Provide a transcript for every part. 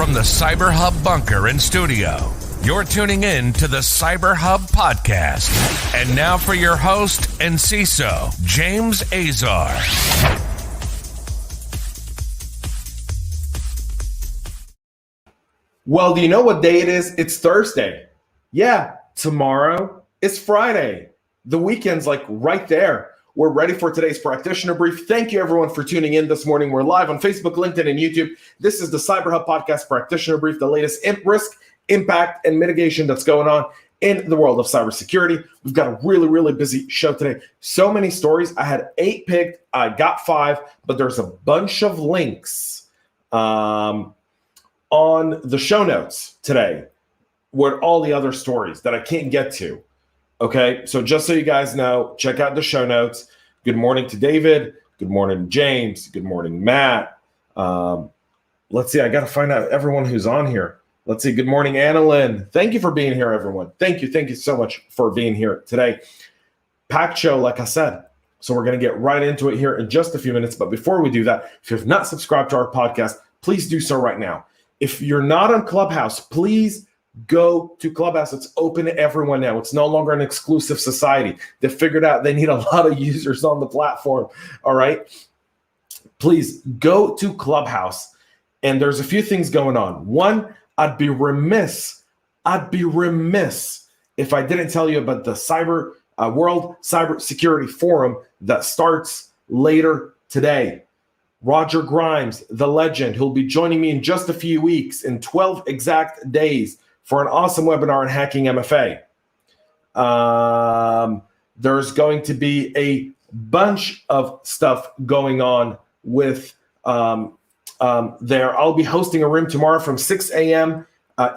from the CyberHub bunker and studio, you're tuning in to the CyberHub podcast. And now for your host and CISO, James Azar. Well, do you know what day it is? It's Thursday. Yeah, tomorrow is Friday. The weekend's like right there. We're ready for today's Practitioner Brief. Thank you, everyone, for tuning in this morning. We're live on Facebook, LinkedIn, and YouTube. This is the CyberHub Podcast Practitioner Brief, the latest risk, impact, and mitigation that's going on in the world of cybersecurity. We've got a really, really busy show today. So many stories. I had 8 picked. I got 5, but there's a bunch of links on the show notes today with all the other stories that I can't get to. Okay, so just so you guys know, check out the show notes. Good morning to David. Good morning, James. Good morning, Matt. Let's see, I got to find out everyone who's on here. Let's see, good morning, Annalyn. Thank you for being here, everyone. Thank you so much for being here today. Packed show, like I said. So we're going to get right into it here in just a few minutes. But before we do that, if you have not subscribed to our podcast, please do so right now. If you're not on Clubhouse, please go to Clubhouse. It's open to everyone now. It's no longer an exclusive society. They figured out they need a lot of users on the platform. All right. Please go to Clubhouse. And there's a few things going on. One, I'd be remiss if I didn't tell you about the World Cybersecurity Forum that starts later today. Roger Grimes, the legend, who'll be joining me in just a few weeks, in 12 exact days, for an awesome webinar on hacking MFA. There's going to be a bunch of stuff going on with there. I'll be hosting a room tomorrow from 6 a.m.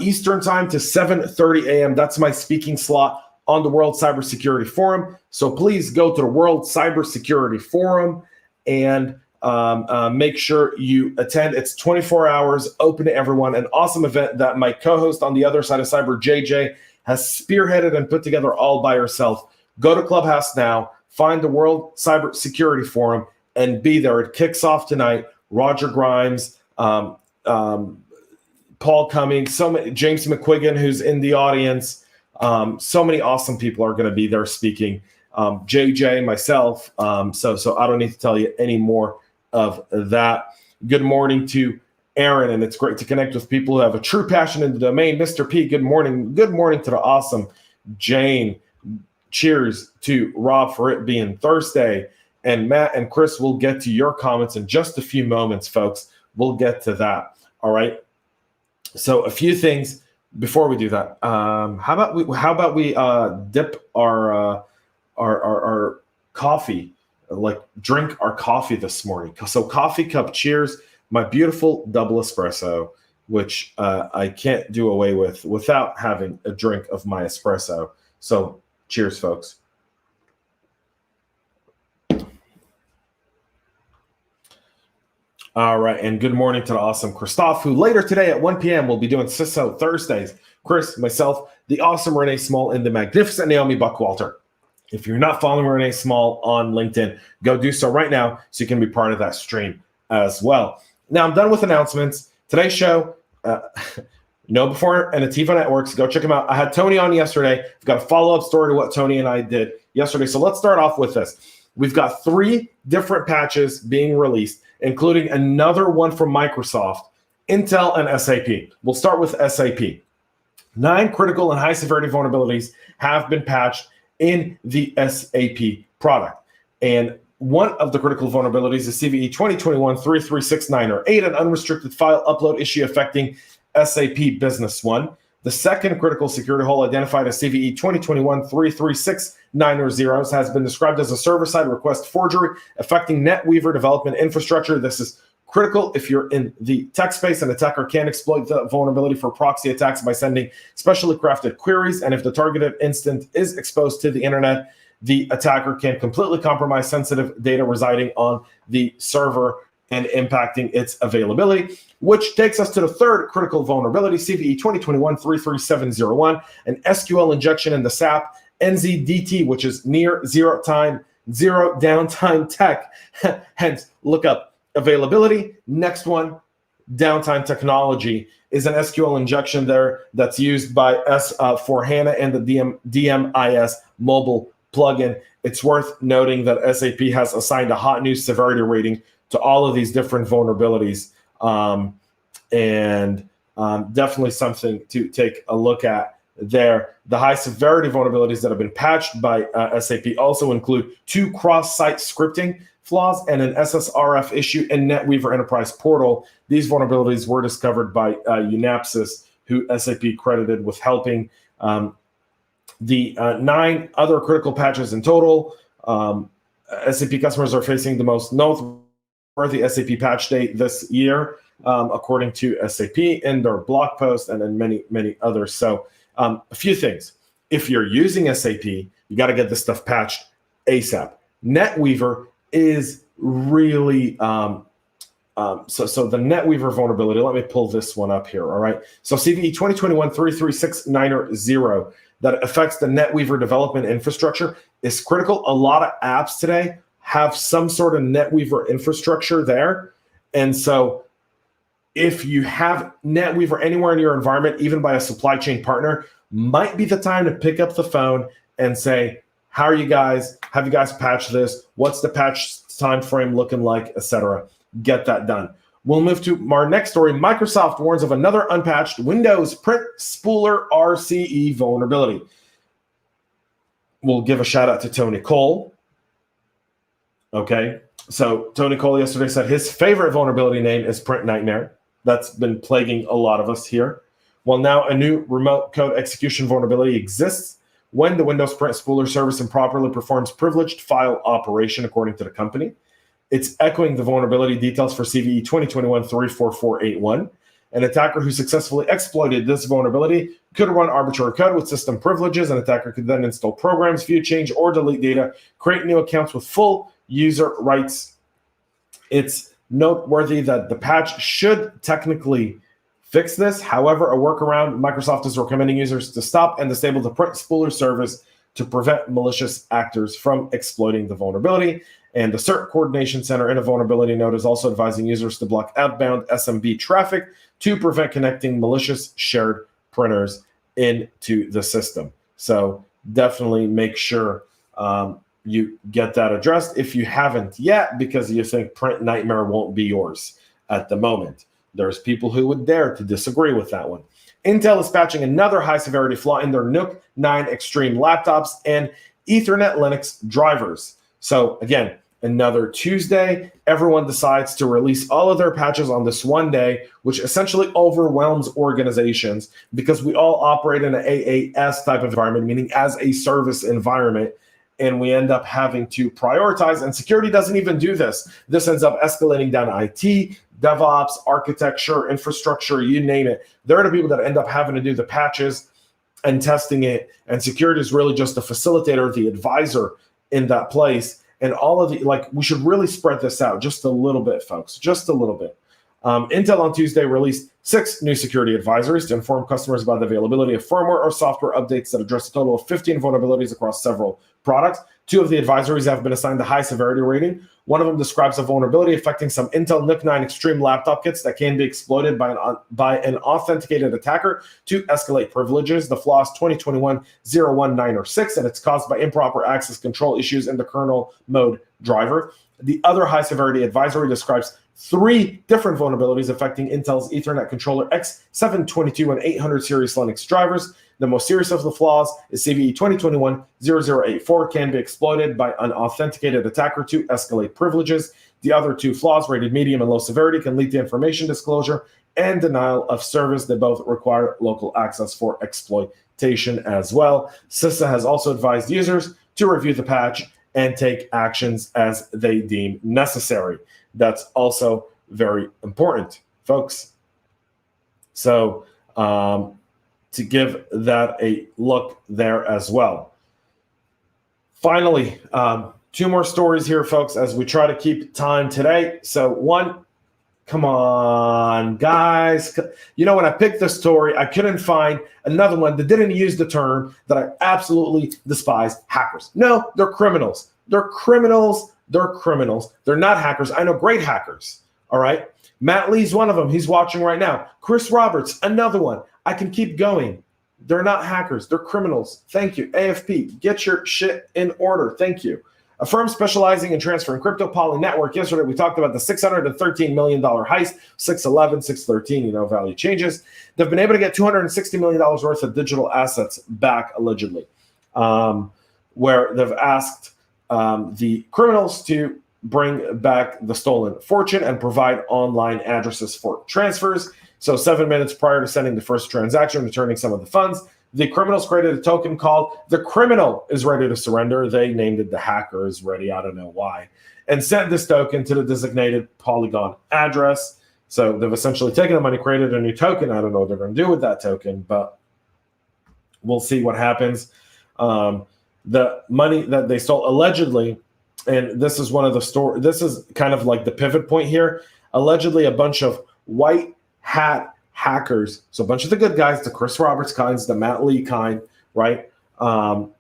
Eastern time to 7:30 a.m. That's my speaking slot on the World Cybersecurity Forum. So please go to the World Cybersecurity Forum and make sure you attend. It's 24 hours, open to everyone. An awesome event that my co-host on the other side of cyber, JJ, has spearheaded and put together all by herself. Go to Clubhouse now, find the World Cybersecurity Forum, and be there. It kicks off tonight. Roger Grimes, Paul Cummings, James McQuiggan, who's in the audience. So many awesome people are going to be there speaking. JJ, myself. So I don't need to tell you any more of that. Good morning to Aaron, and it's great to connect with people who have a true passion in the domain. Mr. P, good morning. Good morning to the awesome Jane. Cheers to Rob for it being Thursday. And Matt and Chris will get to your comments in just a few moments, folks. We'll get to that. All right. So a few things before we do that. How about we dip our coffee, like drink our coffee this morning. So coffee cup cheers, my beautiful double espresso, which I can't do away with without having a drink of my espresso. So cheers, folks. All right, and good morning to the awesome Christoph, who later today at 1 p.m. will be doing CISO Thursdays. Chris, myself, the awesome Renee Small, and the magnificent Naomi Buckwalter. If you're not following Renee Small on LinkedIn, go do so right now so you can be part of that stream as well. Now, I'm done with announcements. Today's show, Know Before and Ativo Networks. Go check them out. I had Tony on yesterday. I've got a follow-up story to what Tony and I did yesterday. So let's start off with this. We've got 3 different patches being released, including another one from Microsoft, Intel, and SAP. We'll start with SAP. 9 critical and high-severity vulnerabilities have been patched in the SAP product. And one of the critical vulnerabilities is CVE 2021-336-9 an unrestricted file upload issue affecting SAP Business One. The second critical security hole, identified as CVE 2021-336-9 has been described as a server-side request forgery affecting NetWeaver development infrastructure. This is critical if you're in the tech space. An attacker can exploit the vulnerability for proxy attacks by sending specially crafted queries. And if the targeted instance is exposed to the internet, the attacker can completely compromise sensitive data residing on the server and impacting its availability, which takes us to the third critical vulnerability, CVE 2021-33701, an SQL injection in the SAP NZDT, which is near zero downtime tech. Hence, look up availability. Next one, downtime technology is an SQL injection there that's used by for HANA and the DMIS mobile plugin. It's worth noting that SAP has assigned a hot new severity rating to all of these different vulnerabilities, and definitely something to take a look at there. The high severity vulnerabilities that have been patched by SAP also include 2 cross-site scripting flaws and an SSRF issue in NetWeaver Enterprise Portal. These vulnerabilities were discovered by Unapsys, who SAP credited with helping. The 9 other critical patches in total. SAP customers are facing the most noteworthy SAP patch date this year, according to SAP in their blog post, and then many, many others. So a few things. If you're using SAP, you got to get this stuff patched ASAP. NetWeaver is really, so the NetWeaver vulnerability, let me pull this one up here, all right? So CVE 2021-33690 that affects the NetWeaver development infrastructure is critical. A lot of apps today have some sort of NetWeaver infrastructure there. And so if you have NetWeaver anywhere in your environment, even by a supply chain partner, might be the time to pick up the phone and say, how are you guys? Have you guys patched this? What's the patch time frame looking like, etc.? Get that done. We'll move to our next story. Microsoft warns of another unpatched Windows print spooler RCE vulnerability. We'll give a shout out to Tony Cole. Okay, so Tony Cole yesterday said his favorite vulnerability name is Print Nightmare. That's been plaguing a lot of us here. Well, now a new remote code execution vulnerability exists when the Windows Print Spooler service improperly performs privileged file operation, according to the company. It's echoing the vulnerability details for CVE 2021-34481. An attacker who successfully exploited this vulnerability could run arbitrary code with system privileges. An attacker could then install programs, view, change, or delete data, create new accounts with full user rights. It's noteworthy that the patch should technically fix this. However, a workaround, Microsoft is recommending users to stop and disable the Print Spooler service to prevent malicious actors from exploiting the vulnerability. And the CERT Coordination Center in a vulnerability note is also advising users to block outbound SMB traffic to prevent connecting malicious shared printers into the system. So definitely make sure you get that addressed if you haven't yet, because you think Print Nightmare won't be yours at the moment. There's people who would dare to disagree with that one. Intel is patching another high severity flaw in their NUC 9 Extreme laptops and Ethernet Linux drivers. So again, another Tuesday, everyone decides to release all of their patches on this one day, which essentially overwhelms organizations because we all operate in an AAS type of environment, meaning as a service environment, and we end up having to prioritize, and security doesn't even do this. This ends up escalating down to IT, DevOps, architecture, infrastructure, you name it. They're the people that end up having to do the patches and testing it, and security is really just the facilitator, the advisor in that place. And all of the, we should really spread this out just a little bit, folks, just a little bit. Intel on Tuesday released 6 new security advisories to inform customers about the availability of firmware or software updates that address a total of 15 vulnerabilities across several products. 2 of the advisories have been assigned the high severity rating. One of them describes a vulnerability affecting some Intel NUC 9 Extreme laptop kits that can be exploited by an authenticated attacker to escalate privileges. The flaw is 2021-01906, and it's caused by improper access control issues in the kernel mode driver. The other high severity advisory describes 3 different vulnerabilities affecting Intel's Ethernet controller X722 and 800 series Linux drivers. The most serious of the flaws is CVE 2021-0084 can be exploited by an authenticated attacker to escalate privileges. The other 2 flaws, rated medium and low severity, can lead to information disclosure and denial of service. They both require local access for exploitation as well. CISO has also advised users to review the patch and take actions as they deem necessary. That's also very important, folks. So to give that a look there as well. Finally, 2 more stories here, folks, as we try to keep time today. So one, come on, guys. You know, when I picked this story, I couldn't find another one that didn't use the term that I absolutely despise, hackers. No, they're criminals. They're criminals. They're criminals. They're not hackers. I know great hackers, all right? Matt Lee's one of them. He's watching right now. Chris Roberts, another one. I can keep going. They're not hackers. They're criminals. Thank you. AFP, get your shit in order. Thank you. A firm specializing in transferring crypto, Poly Network. Yesterday, we talked about the $613 million heist, 611, 613, value changes. They've been able to get $260 million worth of digital assets back, allegedly, where they've asked the criminals to bring back the stolen fortune and provide online addresses for transfers. So 7 minutes prior to sending the first transaction, returning some of the funds, the criminals created a token called "The Criminal is Ready to Surrender." They named it "The Hacker is Ready." I don't know why. And sent this token to the designated Polygon address. So they've essentially taken the money, created a new token. I don't know what they're going to do with that token, but we'll see what happens. The money that they stole allegedly, and this is one of the stories, this is kind of like the pivot point here. Allegedly, a bunch of white hat hackers, so a bunch of the good guys, the Chris Roberts kinds, the Matt Lee kind, right? The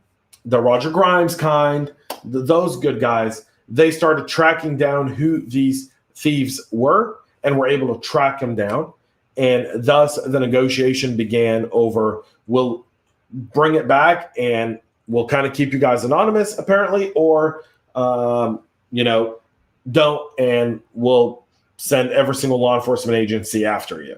Roger Grimes kind, those good guys, they started tracking down who these thieves were and were able to track them down. And thus the negotiation began over, we'll bring it back and we'll kind of keep you guys anonymous, apparently, or, don't, and we'll send every single law enforcement agency after you.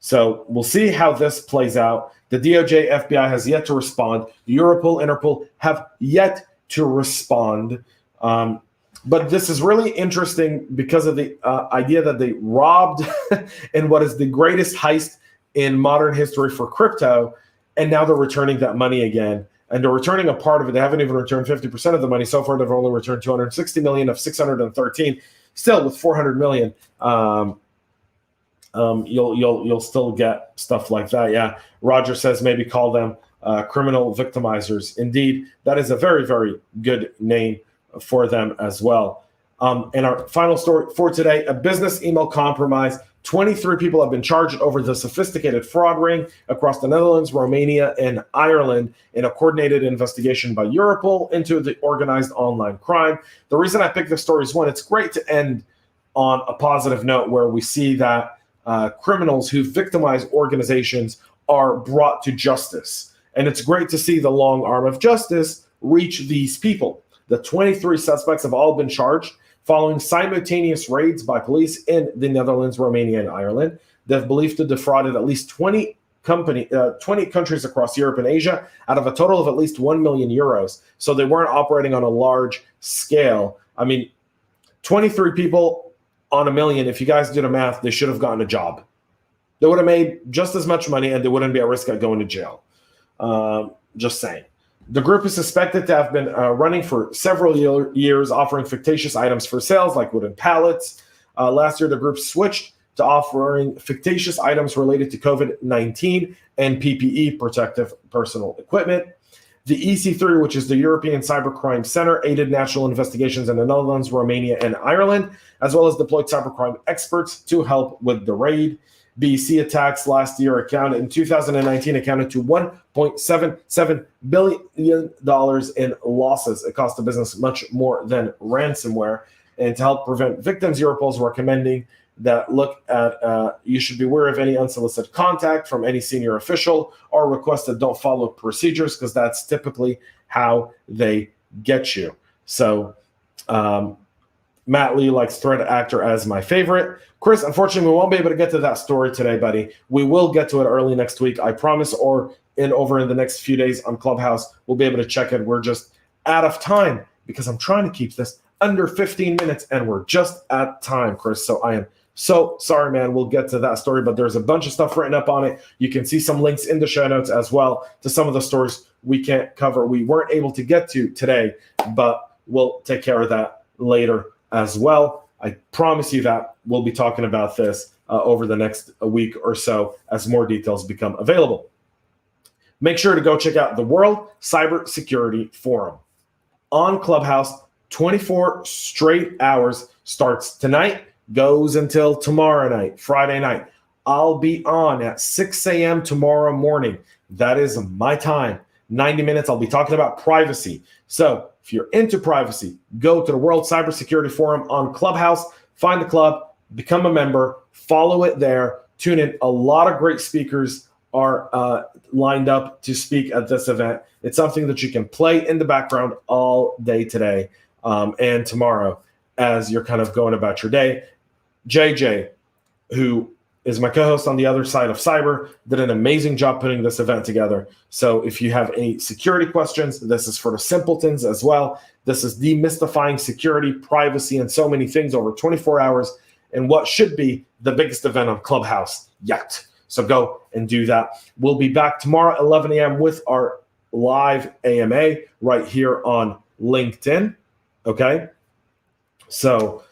So we'll see how this plays out. The DOJ, FBI has yet to respond. Europol, Interpol have yet to respond. But this is really interesting because of the idea that they robbed in what is the greatest heist in modern history for crypto, and now they're returning that money again. And they're returning a part of it. They haven't even returned 50% of the money. So far, they've only returned 260 million of 613. Still, with 400 million, you'll still get stuff like that. Yeah, Roger says maybe call them criminal victimizers. Indeed, that is a very, very good name for them as well. And our final story for today: a business email compromise. 23 people have been charged over the sophisticated fraud ring across the Netherlands, Romania, and Ireland in a coordinated investigation by Europol into the organized online crime. The reason I picked this story is, one, it's great to end on a positive note where we see that criminals who victimize organizations are brought to justice. And it's great to see the long arm of justice reach these people. The 23 suspects have all been charged following simultaneous raids by police in the Netherlands, Romania, and Ireland. They've believed to defrauded at least 20 countries across Europe and Asia out of a total of at least 1 million euros. So they weren't operating on a large scale. I mean, 23 people on a million, if you guys do the math, they should have gotten a job. They would have made just as much money and they wouldn't be at risk of going to jail. Just saying. The group is suspected to have been running for several years, offering fictitious items for sales like wooden pallets. Last year, the group switched to offering fictitious items related to COVID-19 and PPE, protective personal equipment. The EC3, which is the European Cybercrime Center, aided national investigations in the Netherlands, Romania, and Ireland, as well as deployed cybercrime experts to help with the raid. BC attacks last year in 2019 accounted to $1.77 billion in losses. It cost the business much more than ransomware. And to help prevent victims, Europol is recommending that you should be aware of any unsolicited contact from any senior official or requests that don't follow procedures, because that's typically how they get you. So Matt Lee likes threat actor as my favorite. Chris, unfortunately, we won't be able to get to that story today, buddy. We will get to it early next week, I promise, or over in the next few days on Clubhouse. We'll be able to check it. We're just out of time because I'm trying to keep this under 15 minutes, and we're just at time, Chris. So I am so sorry, man. We'll get to that story, but there's a bunch of stuff written up on it. You can see some links in the show notes as well to some of the stories we can't cover. We weren't able to get to today, but we'll take care of that later as well. I promise you that we'll be talking about this over the next week or so as more details become available. Make sure to go check out the World Cybersecurity Forum on Clubhouse. 24 straight hours, starts tonight, goes until tomorrow night, Friday night. I'll be on at 6 a.m. tomorrow morning. That is my time. 90 minutes. I'll be talking about privacy. So if you're into privacy, go to the World Cybersecurity Forum on Clubhouse, find the club, become a member, follow it there, tune in. A lot of great speakers are lined up to speak at this event. It's something that you can play in the background all day today and tomorrow as you're kind of going about your day. JJ, who is my co-host on the other side of cyber, did an amazing job putting this event together. So if you have any security questions, this is for the simpletons as well. This is demystifying security, privacy, and so many things over 24 hours in what should be the biggest event on Clubhouse yet. So go and do that. We'll be back tomorrow at 11 a.m. with our live AMA right here on LinkedIn. Okay? So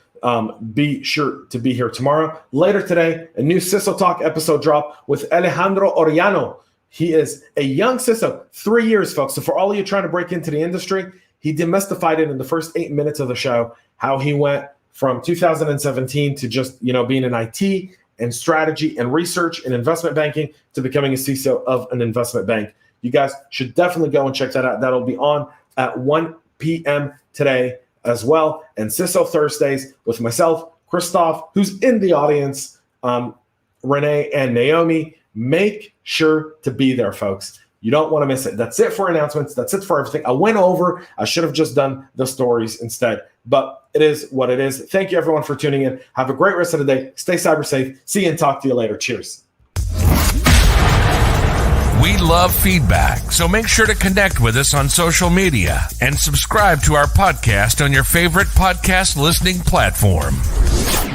be sure to be here tomorrow. Later today, a new CISO Talk episode drop with Alejandro Oriano. He is a young CISO, 3 years, folks. So for all of you trying to break into the industry, he demystified it in the first 8 minutes of the show, how he went from 2017 to just, being in IT and strategy and research and investment banking to becoming a CISO of an investment bank. You guys should definitely go and check that out. That'll be on at 1 p.m. today as well. And CISO Thursdays with myself, Christoph, who's in the audience, Renee and Naomi. Make sure to be there, folks. You don't want to miss it. That's it for announcements. That's it for everything. I went over. I should have just done the stories instead, but it is what it is. Thank you, everyone, for tuning in. Have a great rest of the day. Stay cyber safe. See you and talk to you later. Cheers. We love feedback, so make sure to connect with us on social media and subscribe to our podcast on your favorite podcast listening platform.